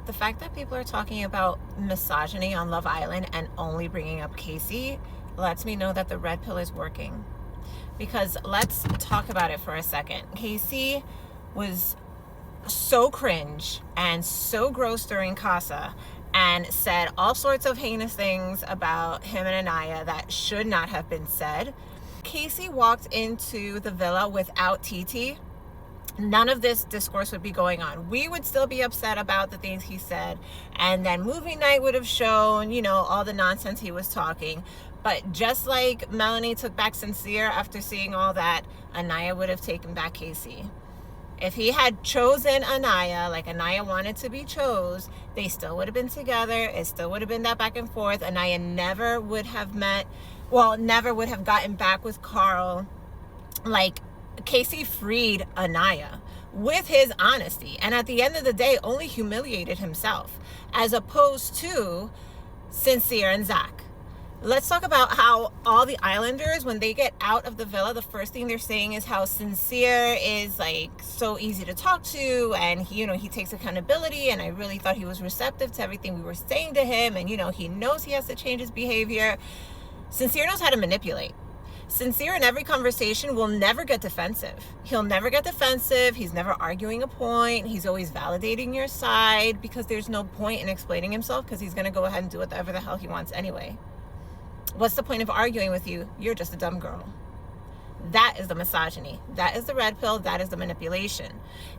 the fact that people are talking about misogyny on Love Island and only bringing up Casey lets me know that the red pill is working. Because let's talk about it for a second. Casey was so cringe and so gross during Casa and said all sorts of heinous things about him and Anaya that should not have been said. Casey walked into the villa without TT. None of this discourse would be going on. We would still be upset about the things he said, and then movie night would have shown, you know, all the nonsense he was talking. But just like Melanie took back Sincere after seeing all that, Anaya would have taken back Casey. If he had chosen Anaya, like Anaya wanted to be chose, they still would have been together. It still would have been that back and forth. Anaya never would have never would have gotten back with Carl. Like, Casey freed Anaya with his honesty, and at the end of the day only humiliated himself, as opposed to Sincere and Zach. Let's talk about how all the Islanders, when they get out of the villa, the first thing they're saying is how Sincere is like so easy to talk to, and he, you know, he takes accountability, and I really thought he was receptive to everything we were saying to him, and you know, he knows he has to change his behavior. Sincere knows how to manipulate. Sincere in every conversation will never get defensive. He'll never get defensive. He's never arguing a point. He's always validating your side, because there's no point in explaining himself, because he's going to go ahead and do whatever the hell he wants anyway. What's the point of arguing with you? You're just a dumb girl. That is the misogyny. That is the red pill. That is the manipulation.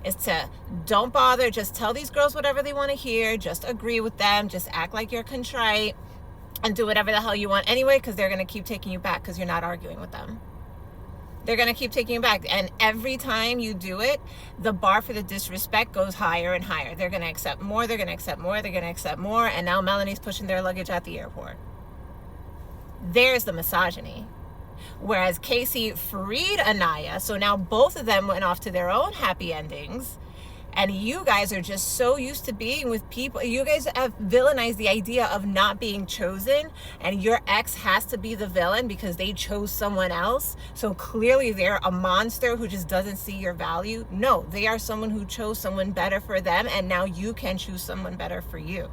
Is to don't bother. Just tell these girls whatever they want to hear. Just agree with them. Just act like you're contrite. And do whatever the hell you want anyway, because they're going to keep taking you back because you're not arguing with them. They're going to keep taking you back. And every time you do it, the bar for the disrespect goes higher and higher. They're going to accept more. They're going to accept more. They're going to accept more. And now Melanie's pushing their luggage at the airport. There's the misogyny. Whereas Casey freed Anaya, so now both of them went off to their own happy endings. And you guys are just so used to being with people. You guys have villainized the idea of not being chosen, and your ex has to be the villain because they chose someone else. So clearly they're a monster who just doesn't see your value. No, they are someone who chose someone better for them, and now you can choose someone better for you.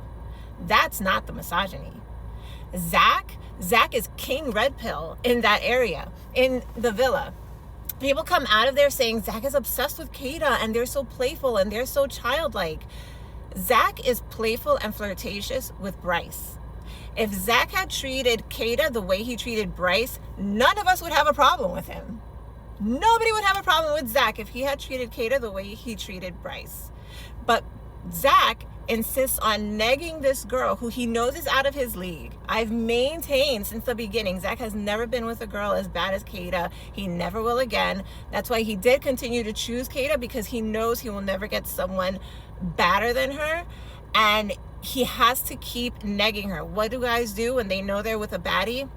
That's not the misogyny. Zach is king red pill in that area, in the villa. People come out of there saying Zach is obsessed with Kata, and they're so playful and they're so childlike. Zach is playful and flirtatious with Bryce. If Zach had treated Kata the way he treated Bryce, none of us would have a problem with him. Nobody would have a problem with Zach if he had treated Kata the way he treated Bryce. But Zach insists on negging this girl who he knows is out of his league. I've maintained since the beginning, Zach has never been with a girl as bad as Kata. He never will again. That's why he did continue to choose Kata, because he knows he will never get someone badder than her. And he has to keep negging her. What do guys do when they know they're with a baddie?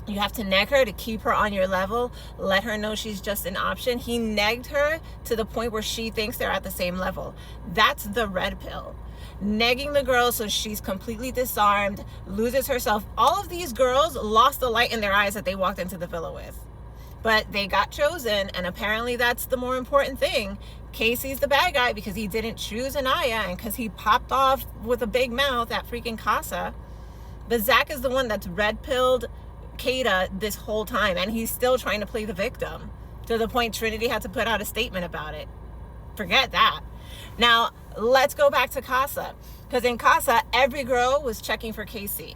You have to neg her to keep her on your level, let her know she's just an option. He negged her to the point where she thinks they're at the same level. That's the red pill. Negging the girl so she's completely disarmed, loses herself. All of these girls lost the light in their eyes that they walked into the villa with. But they got chosen, and apparently that's the more important thing. Casey's the bad guy because he didn't choose Anaya and because he popped off with a big mouth at freaking Casa. But Zach is the one that's red-pilled Kata this whole time, and he's still trying to play the victim, to the point Trinity had to put out a statement about it. Forget that. Now, let's go back to Casa, because in Casa, every girl was checking for Casey.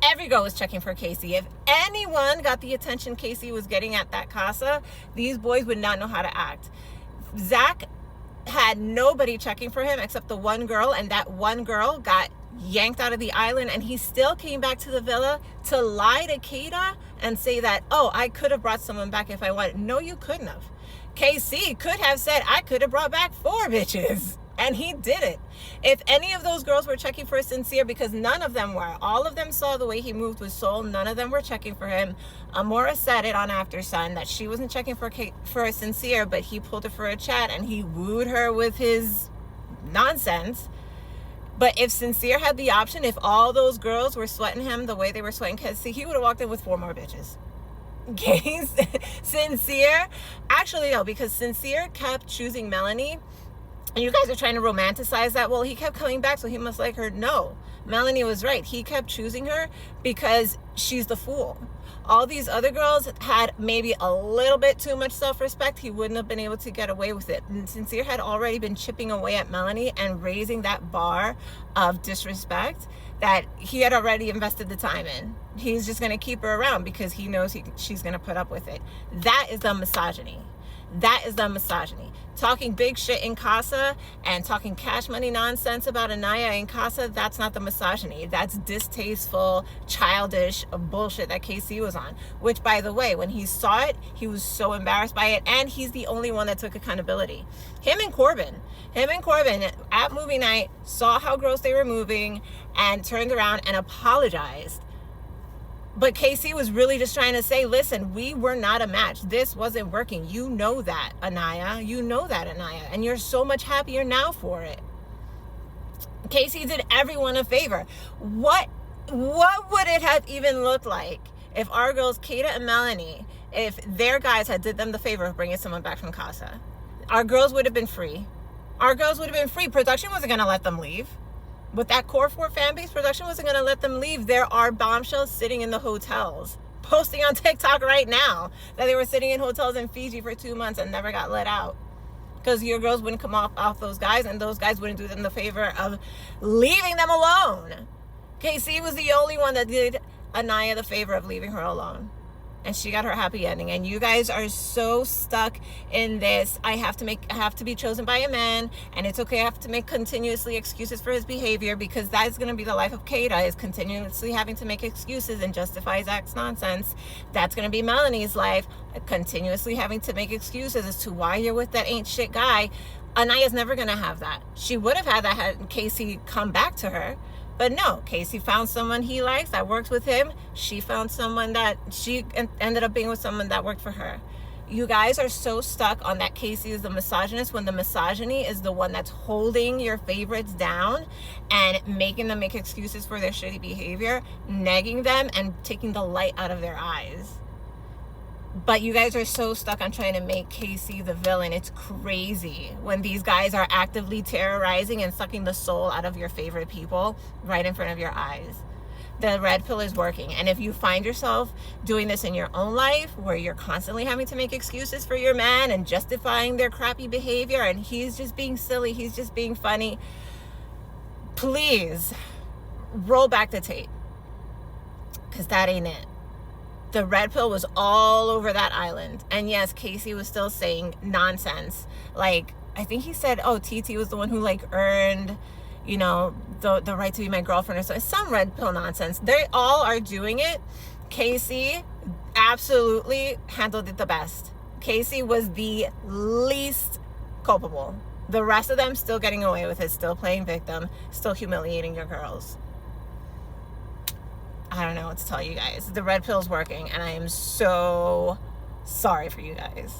Every girl was checking for Casey. If anyone got the attention Casey was getting at that Casa, these boys would not know how to act. Zach had nobody checking for him except the one girl, and that one girl got yanked out of the island, and he still came back to the villa to lie to Kata and say that, oh, I could have brought someone back if I wanted. No, you couldn't have. KC could have said, I could have brought back 4 bitches. And he did it. If any of those girls were checking for Sincere, because none of them were. All of them saw the way he moved with Soul. None of them were checking for him. Amora said it on After Sun that she wasn't checking for Sincere, but he pulled her for a chat and he wooed her with his nonsense. But if Sincere had the option, if all those girls were sweating him the way they were sweating Casey, he would have walked in with 4 more bitches. Okay, Sincere, actually no, because Sincere kept choosing Melanie And you guys are trying to romanticize that. Well, he kept coming back, so he must like her. No, Melanie was right. He kept choosing her because she's the fool. All these other girls had maybe a little bit too much self-respect. He wouldn't have been able to get away with it. And Sincere had already been chipping away at Melanie and raising that bar of disrespect that he had already invested the time in. He's just going to keep her around because he knows she's going to put up with it. That is the misogyny. That is the misogyny. Talking big shit in casa and talking cash money nonsense about Anaya in casa, that's not the misogyny. That's distasteful, childish bullshit that KC was on. Which, by the way, when he saw it, he was so embarrassed by it, and he's the only one that took accountability. Him and Corbin at movie night saw how gross they were moving and turned around and apologized. But KC was really just trying to say, listen, we were not a match. This wasn't working. You know that, Anaya. You know that, Anaya. And you're so much happier now for it. KC did everyone a favor. What would it have even looked like if our girls, Kata and Melanie, if their guys had did them the favor of bringing someone back from casa? Our girls would have been free. Our girls would have been free. Production wasn't going to let them leave. With that core 4 fan base, production wasn't going to let them leave. There are bombshells sitting in the hotels, posting on TikTok right now that they were sitting in hotels in Fiji for 2 months and never got let out. Because your girls wouldn't come off those guys, and those guys wouldn't do them the favor of leaving them alone. KC was the only one that did Anaya the favor of leaving her alone. And she got her happy ending. And you guys are so stuck in this. I have to be chosen by a man, and it's okay. I have to make continuously excuses for his behavior, because that's going to be the life of Kata, is continuously having to make excuses and justify Zach's nonsense. That's going to be Melanie's life, continuously having to make excuses as to why you're with that ain't shit guy. Anaya's never going to have that. She would have had that had Casey come back to her. But no, Casey found someone he likes that worked with him. She found someone that she ended up being with someone that worked for her. You guys are so stuck on that Casey is the misogynist, when the misogyny is the one that's holding your favorites down and making them make excuses for their shitty behavior, negging them and taking the light out of their eyes. But you guys are so stuck on trying to make Casey the villain. It's crazy when these guys are actively terrorizing and sucking the soul out of your favorite people right in front of your eyes. The red pill is working. And if you find yourself doing this in your own life, where you're constantly having to make excuses for your man and justifying their crappy behavior, and he's just being silly, he's just being funny, please roll back the tape, because that ain't it. The red pill was all over that island. And yes, Casey was still saying nonsense. Like, I think he said, oh, TT was the one who like earned, you know, the right to be my girlfriend or something. Some red pill nonsense. They all are doing it. Casey absolutely handled it the best. Casey was the least culpable. The rest of them still getting away with it, still playing victim, still humiliating your girls. I don't know what to tell you guys. The red pill's working, and I am so sorry for you guys.